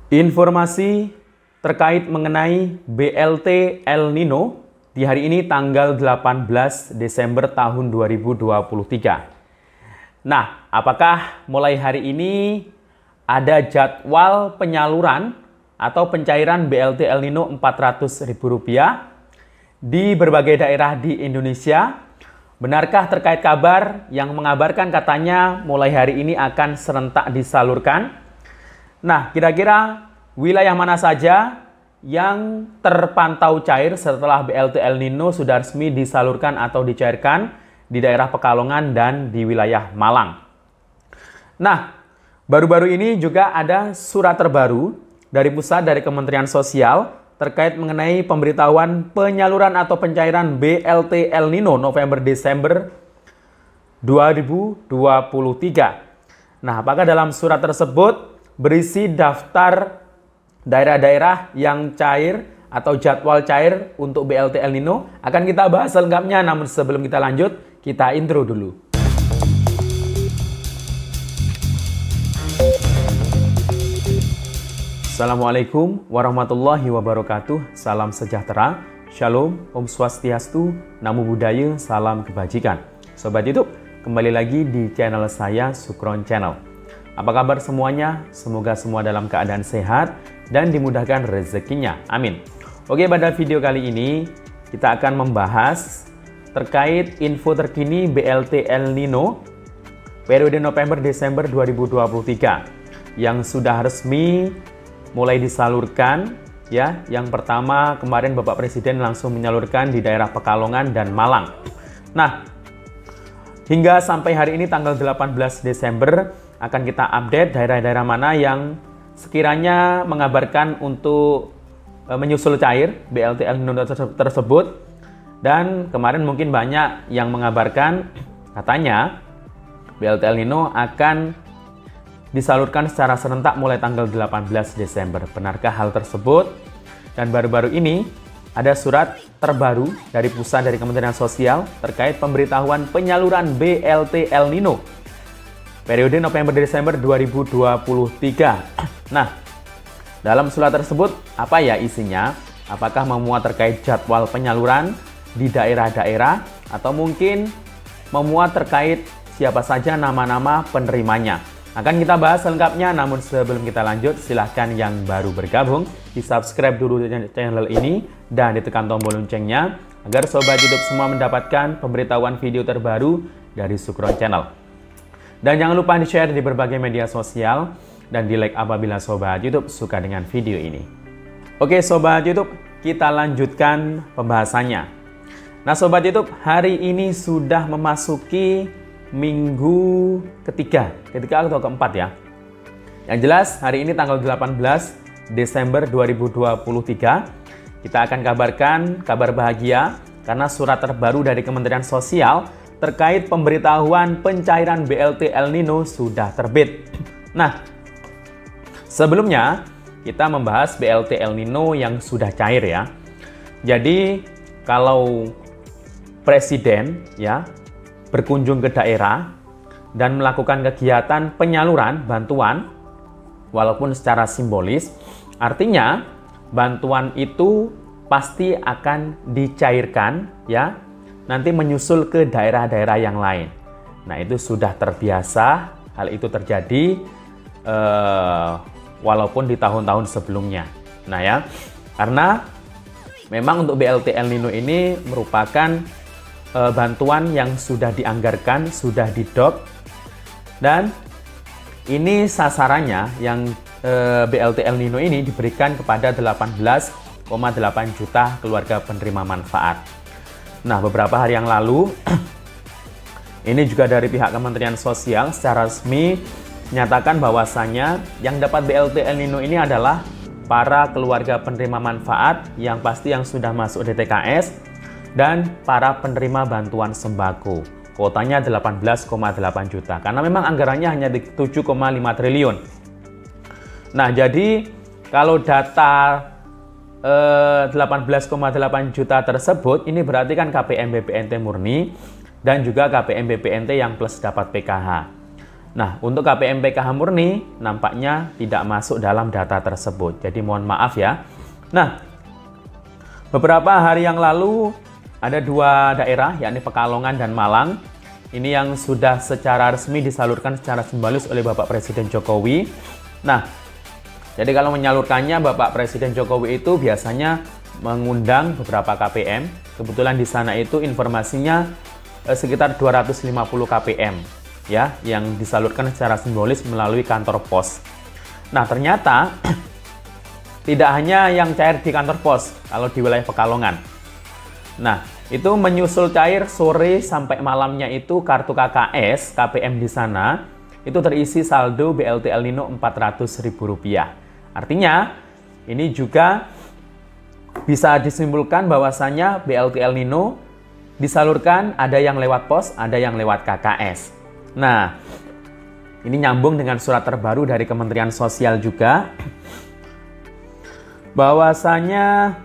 Informasi terkait mengenai BLT El Nino di hari ini tanggal 18 Desember tahun 2023. Nah, apakah mulai hari ini ada jadwal penyaluran atau pencairan BLT El Nino Rp400.000 di berbagai daerah di Indonesia? Benarkah terkait kabar yang mengabarkan katanya mulai hari ini akan serentak disalurkan? Nah, kira-kira wilayah mana saja yang terpantau cair setelah BLT El Nino sudah resmi disalurkan atau dicairkan di daerah Pekalongan dan di wilayah Malang? Nah, baru-baru ini juga ada surat terbaru dari pusat dari Kementerian Sosial terkait mengenai pemberitahuan penyaluran atau pencairan BLT El Nino November-Desember 2023. Nah, apakah dalam surat tersebut berisi daftar daerah-daerah yang cair atau jadwal cair untuk BLT El Nino? Akan kita bahas selengkapnya, namun sebelum kita lanjut, kita intro dulu. Assalamualaikum warahmatullahi wabarakatuh. Salam sejahtera, Shalom, Om Swastiastu, Namo Buddhaya, salam kebajikan. Sobat YouTube, kembali lagi di channel saya, Sukron Channel. Apa kabar semuanya? Semoga semua dalam keadaan sehat dan dimudahkan rezekinya. Amin. Oke, pada video kali ini kita akan membahas terkait info terkini BLT El Nino periode November-Desember 2023 yang sudah resmi mulai disalurkan ya. Yang pertama, kemarin Bapak Presiden langsung menyalurkan di daerah Pekalongan dan Malang. Nah, hingga sampai hari ini tanggal 18 Desember akan kita update daerah-daerah mana yang sekiranya mengabarkan untuk menyusul cair BLT El Nino tersebut. Dan kemarin mungkin banyak yang mengabarkan katanya BLT El Nino akan disalurkan secara serentak mulai tanggal 18 Desember. Benarkah hal tersebut? Dan baru-baru ini ada surat terbaru dari pusat dari Kementerian Sosial terkait pemberitahuan penyaluran BLT El Nino periode November-Desember 2023. Nah, dalam surat tersebut apa ya isinya? Apakah memuat terkait jadwal penyaluran di daerah-daerah atau mungkin memuat terkait siapa saja nama-nama penerimanya? Akan kita bahas selengkapnya, namun sebelum kita lanjut, silahkan yang baru bergabung di subscribe dulu channel ini dan ditekan tombol loncengnya agar sobat YouTube semua mendapatkan pemberitahuan video terbaru dari Sukron Channel. Dan jangan lupa di-share di berbagai media sosial dan di-like apabila sobat YouTube suka dengan video ini. Oke sobat YouTube, kita lanjutkan pembahasannya. Nah sobat YouTube, hari ini sudah memasuki minggu ketiga atau keempat ya. Yang jelas hari ini tanggal 18 Desember 2023 kita akan kabarkan kabar bahagia karena surat terbaru dari Kementerian Sosial terkait pemberitahuan pencairan BLT El Nino sudah terbit. Nah, sebelumnya kita membahas BLT El Nino yang sudah cair ya. Jadi kalau Presiden ya berkunjung ke daerah dan melakukan kegiatan penyaluran bantuan walaupun secara simbolis, artinya bantuan itu pasti akan dicairkan ya, nanti menyusul ke daerah-daerah yang lain. Nah, itu sudah terbiasa hal itu terjadi walaupun di tahun-tahun sebelumnya. Nah ya, karena memang untuk BLT El Nino ini merupakan bantuan yang sudah dianggarkan, sudah didop, dan ini sasarannya yang BLT El Nino ini diberikan kepada 18,8 juta keluarga penerima manfaat. Nah, beberapa hari yang lalu, ini juga dari pihak Kementerian Sosial secara resmi menyatakan bahwasannya yang dapat BLT El Nino ini adalah para keluarga penerima manfaat yang pasti yang sudah masuk DTKS dan para penerima bantuan sembako. Kuotanya 18,8 juta karena memang anggarannya hanya di 7,5 triliun. Nah, jadi kalau data 18,8 juta tersebut ini berarti kan KPM BPNT murni dan juga KPM BPNT yang plus dapat PKH. Nah, untuk KPM PKH murni nampaknya tidak masuk dalam data tersebut. Jadi mohon maaf ya. Nah, beberapa hari yang lalu ada dua daerah, yakni Pekalongan dan Malang. Ini yang sudah secara resmi disalurkan secara simbolis oleh Bapak Presiden Jokowi. Nah, jadi kalau menyalurkannya Bapak Presiden Jokowi itu biasanya mengundang beberapa KPM. Kebetulan di sana itu informasinya sekitar 250 KPM. Ya, yang disalurkan secara simbolis melalui kantor pos. Nah, ternyata tidak hanya yang cair di kantor pos kalau di wilayah Pekalongan. Nah, itu menyusul cair sore sampai malamnya itu kartu KKS, KPM di sana itu terisi saldo BLT El Nino Rp400.000. Artinya, ini juga bisa disimpulkan bahwasannya BLT El Nino disalurkan ada yang lewat pos, ada yang lewat KKS. Nah, ini nyambung dengan surat terbaru dari Kementerian Sosial juga, bahwasanya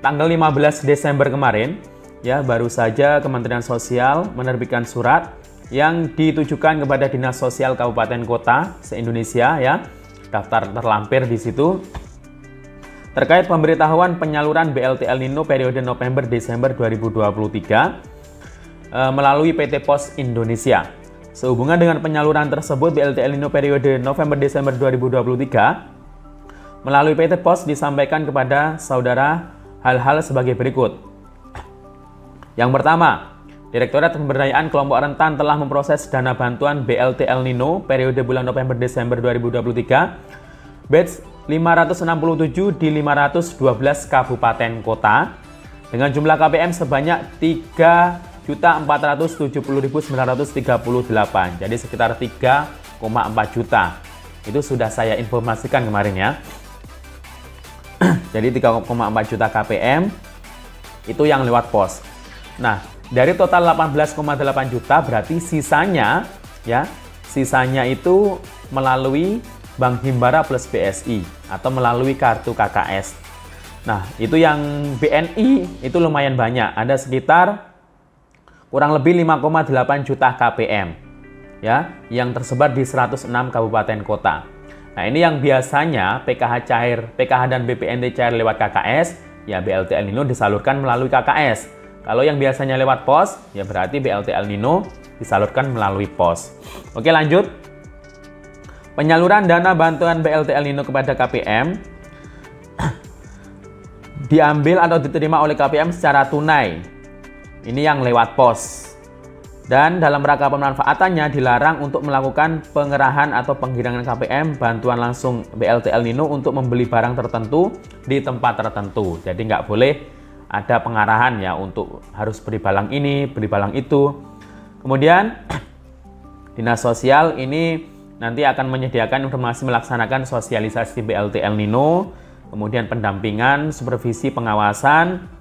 tanggal 15 Desember kemarin, ya baru saja Kementerian Sosial menerbitkan surat yang ditujukan kepada Dinas Sosial Kabupaten Kota se-Indonesia, ya daftar terlampir di situ, terkait pemberitahuan penyaluran BLT El Nino periode November-Desember 2023 melalui PT Pos Indonesia. Sehubungan dengan penyaluran tersebut, BLT El Nino periode November-Desember 2023 melalui PT Pos disampaikan kepada saudara hal-hal sebagai berikut. Yang pertama, Direktorat Pemberdayaan Kelompok Rentan telah memproses dana bantuan BLT El Nino periode bulan November-Desember 2023 batch 567 di 512 kabupaten kota dengan jumlah KPM sebanyak 3.470.938. Jadi sekitar 3,4 juta. Itu sudah saya informasikan kemarin ya. Jadi 3,4 juta KPM itu yang lewat pos. Nah, dari total 18,8 juta berarti sisanya ya, sisanya itu melalui Bank Himbara plus BSI atau melalui kartu KKS. Nah, itu yang BNI itu lumayan banyak, ada sekitar kurang lebih 5,8 juta KPM ya, yang tersebar di 106 kabupaten kota. Nah, ini yang biasanya PKH dan BPNT cair lewat KKS, ya BLT El Nino disalurkan melalui KKS. Kalau yang biasanya lewat pos, ya berarti BLT El Nino disalurkan melalui pos. Oke, lanjut. Penyaluran dana bantuan BLT El Nino kepada KPM diambil atau diterima oleh KPM secara tunai. Ini yang lewat pos. Dan dalam rangka pemanfaatannya dilarang untuk melakukan pengerahan atau penggirangan KPM bantuan langsung BLT El Nino untuk membeli barang tertentu di tempat tertentu. Jadi nggak boleh ada pengarahan ya untuk harus beli barang ini, beli barang itu. Kemudian Dinas Sosial ini nanti akan menyediakan informasi melaksanakan sosialisasi BLT El Nino, kemudian pendampingan, supervisi, pengawasan,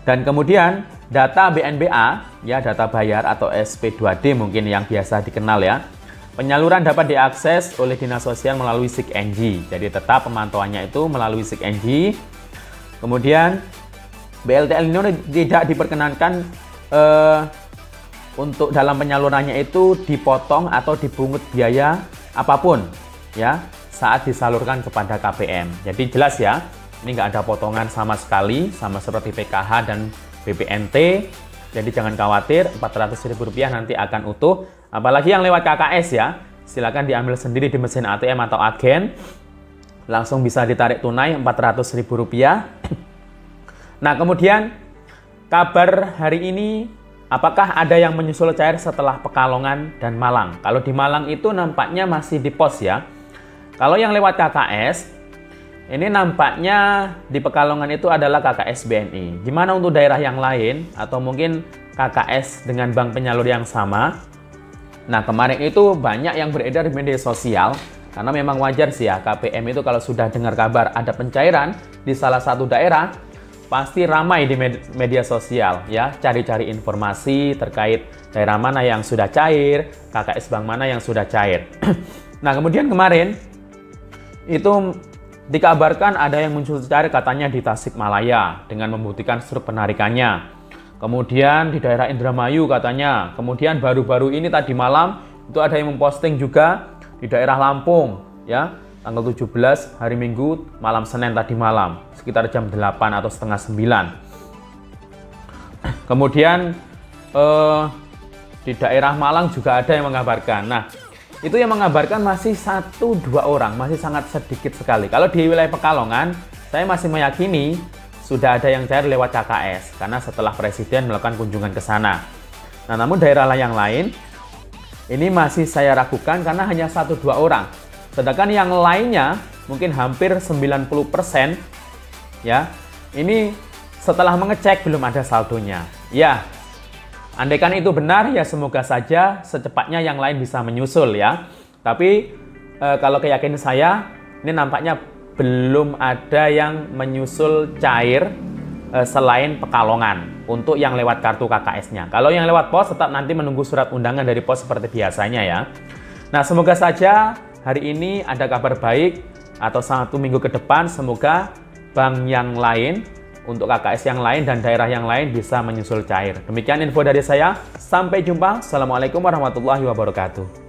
dan kemudian data BNBA, ya data bayar atau SP2D mungkin yang biasa dikenal ya. Penyaluran dapat diakses oleh Dinas Sosial melalui SIG-NG. Jadi tetap pemantauannya itu melalui SIG-NG. Kemudian BLT El Nino tidak diperkenankan untuk dalam penyalurannya itu dipotong atau dipungut biaya apapun ya saat disalurkan kepada KPM. Jadi jelas ya. Ini nggak ada potongan sama sekali, sama seperti PKH dan BPNT. Jadi jangan khawatir, Rp400.000 nanti akan utuh. Apalagi yang lewat KKS ya, silakan diambil sendiri di mesin ATM atau agen. Langsung bisa ditarik tunai Rp400.000. Nah, kemudian kabar hari ini, apakah ada yang menyusul cair setelah Pekalongan dan Malang? Kalau di Malang itu nampaknya masih di pos ya. Kalau yang lewat KKS, ini nampaknya di Pekalongan itu adalah KKS BNI. Gimana untuk daerah yang lain atau mungkin KKS dengan bank penyalur yang sama? Nah, kemarin itu banyak yang beredar di media sosial karena memang wajar sih ya, KPM itu kalau sudah dengar kabar ada pencairan di salah satu daerah pasti ramai di media sosial ya, cari-cari informasi terkait daerah mana yang sudah cair, KKS bank mana yang sudah cair. Nah, kemudian kemarin itu dikabarkan ada yang muncul cair katanya di Tasikmalaya dengan membuktikan struk penarikannya. Kemudian di daerah Indramayu katanya. Kemudian baru-baru ini tadi malam itu ada yang memposting juga di daerah Lampung ya, tanggal 17 hari Minggu malam Senin tadi malam sekitar jam 8 atau setengah 9. Kemudian di daerah Malang juga ada yang mengabarkan. Nah, itu yang mengabarkan masih 1-2 orang, masih sangat sedikit sekali. Kalau di wilayah Pekalongan, saya masih meyakini sudah ada yang cair lewat KKS karena setelah Presiden melakukan kunjungan ke sana. Nah, namun daerah yang lain ini masih saya ragukan karena hanya 1-2 orang. Sedangkan yang lainnya mungkin hampir 90% ya. Ini setelah mengecek belum ada saldonya. Ya, andaikan itu benar ya semoga saja secepatnya yang lain bisa menyusul ya. Tapi kalau keyakinan saya ini nampaknya belum ada yang menyusul cair selain Pekalongan untuk yang lewat kartu KKS-nya. Kalau yang lewat pos tetap nanti menunggu surat undangan dari pos seperti biasanya ya. Nah, semoga saja hari ini ada kabar baik atau 1 minggu ke depan semoga bank yang lain untuk KKS yang lain dan daerah yang lain bisa menyusul cair. Demikian info dari saya. Sampai jumpa. Assalamualaikum warahmatullahi wabarakatuh.